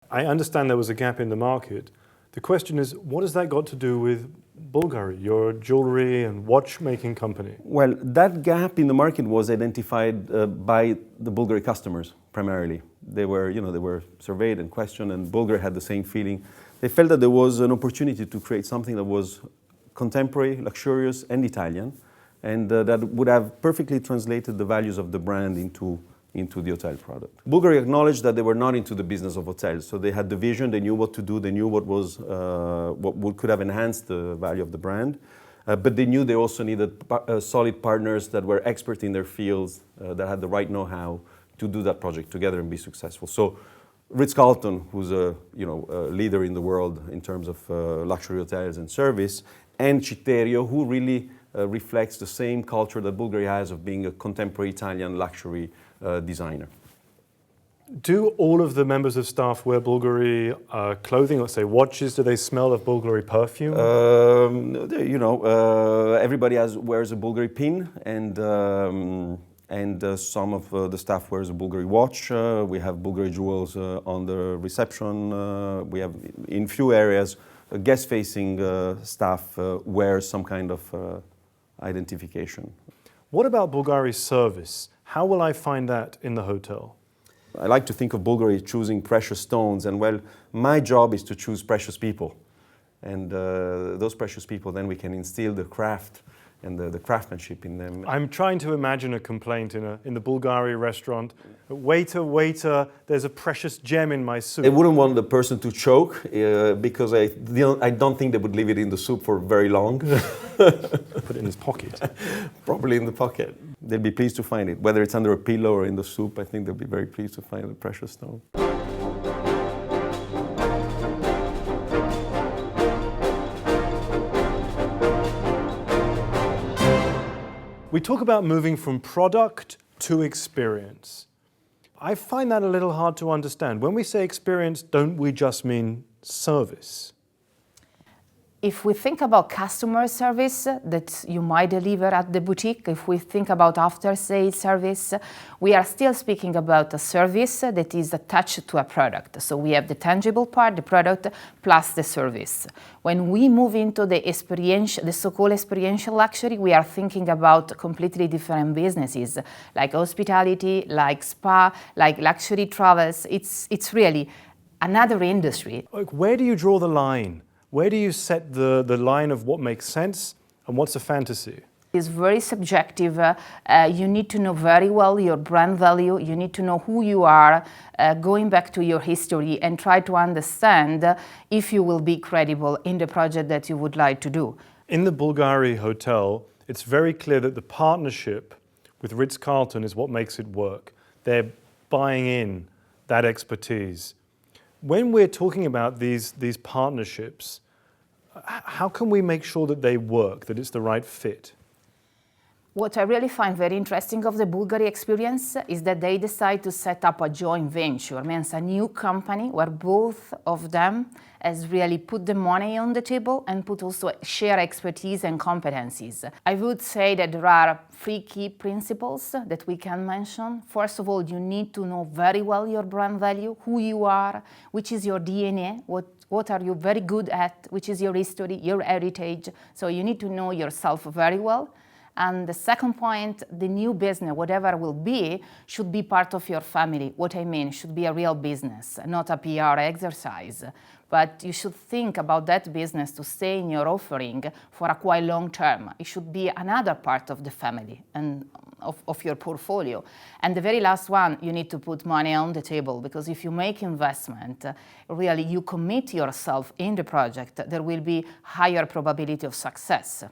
I understand there was a gap in the market. The question is, what has that got to do with BULGARI, your jewelry and watchmaking company? Well, that gap in the market was identified by the BULGARI customers primarily. They were surveyed and questioned, and BULGARI had the same feeling. They felt that there was an opportunity to create something that was contemporary, luxurious, and Italian, and that would have perfectly translated the values of the brand into the hotel product. BULGARI acknowledged that they were not into the business of hotels, so they had the vision, they knew what to do, they knew what could have enhanced the value of the brand, but they knew they also needed solid partners that were expert in their fields, that had the right know-how to do that project together and be successful. So Ritz Carlton, who's a leader in the world in terms of luxury hotels and service, and Citterio, who really reflects the same culture that BULGARI has of being a contemporary Italian luxury designer. Do all of the members of staff wear BULGARI clothing, let's say watches? Do they smell of BULGARI perfume? Everybody wears a BULGARI pin, and some of the staff wears a BULGARI watch. We have BULGARI jewels on the reception. We have, in few areas, guest-facing staff wears some kind of identification. What about BULGARI's service? How will I find that in the hotel? I like to think of BULGARI choosing precious stones, and well, my job is to choose precious people. And those precious people, then we can instill the craft and the craftsmanship in them. I'm trying to imagine a complaint in the BULGARI restaurant. Waiter, there's a precious gem in my soup. They wouldn't want the person to choke because I don't think they would leave it in the soup for very long. Put it in his pocket. Probably in the pocket. They'll be pleased to find it. Whether it's under a pillow or in the soup, I think they'll be very pleased to find the precious stone. We talk about moving from product to experience. I find that a little hard to understand. When we say experience, don't we just mean service? If we think about customer service that you might deliver at the boutique, if we think about after-sales service, we are still speaking about a service that is attached to a product. So we have the tangible part, the product, plus the service. When we move into the so-called experiential luxury, we are thinking about completely different businesses, like hospitality, like spa, like luxury travels. It's really another industry. Where do you draw the line? Where do you set the line of what makes sense and what's a fantasy? It's very subjective. You need to know very well your brand value. You need to know who you are, going back to your history and try to understand if you will be credible in the project that you would like to do. In the BULGARI hotel, it's very clear that the partnership with Ritz Carlton is what makes it work. They're buying in that expertise. When we're talking about these partnerships, how can we make sure that they work, that it's the right fit? What I really find very interesting of the BULGARI experience is that they decide to set up a joint venture, means a new company where both of them has really put the money on the table and put also share expertise and competencies. I would say that there are 3 key principles that we can mention. First of all, you need to know very well your brand value, who you are, which is your DNA, what are you very good at, which is your history, your heritage. So you need to know yourself very well. And the second point, the new business, whatever it will be, should be part of your family. What I mean, should be a real business, not a PR exercise. But you should think about that business to stay in your offering for a quite long term. It should be another part of the family and of your portfolio. And the very last one, you need to put money on the table, because if you make investment, really you commit yourself in the project, there will be higher probability of success.